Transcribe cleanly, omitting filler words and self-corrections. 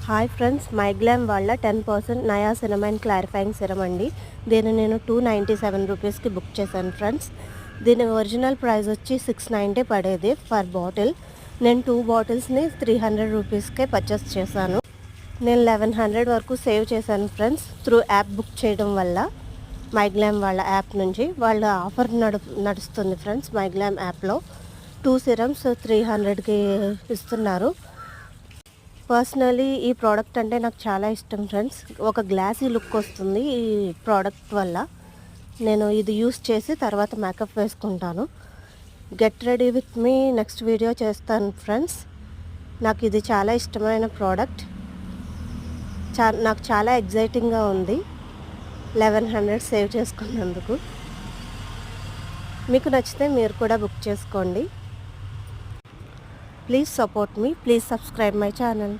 Hi friends, MyGlamm వాళ్ళ 10% నయాసినమైన్ clarifying serum అండి. దీన్ని నేను 297 రూపీస్కి బుక్ చేశాను ఫ్రెండ్స్. దీని ఒరిజినల్ ప్రైస్ వచ్చి 690 పడేది పర్ బాటిల్. నేను 2 బాటిల్స్ని 300 రూపీస్కే పర్చేస్ చేశాను. నేను 1100 వరకు సేవ్ చేశాను ఫ్రెండ్స్ త్రూ యాప్ బుక్ చేయడం వల్ల. మైగ్లామ్ వాళ్ళ యాప్ నుంచి వాళ్ళ ఆఫర్ నడుస్తుంది ఫ్రెండ్స్. మైగ్లామ్ యాప్లో 2 సిరమ్స్ 300కి ఇస్తున్నారు. పర్సనలీ ఈ ప్రోడక్ట్ అంటే నాకు చాలా ఇష్టం ఫ్రెండ్స్. ఒక గ్లాసీ లుక్ వస్తుంది ఈ ప్రోడక్ట్ వల్ల. నేను ఇది యూస్ చేసి తర్వాత మేకప్ వేసుకుంటాను. Get ready with me next video చేస్తాను ఫ్రెండ్స్. నాకు ఇది చాలా ఇష్టమైన ప్రోడక్ట్. నాకు చాలా ఎగ్జైటింగ్గా ఉంది 1100 సేవ్ చేసుకున్నందుకు. మీకు నచ్చితే మీరు కూడా బుక్ చేసుకోండి. Please support me. Please subscribe my channel.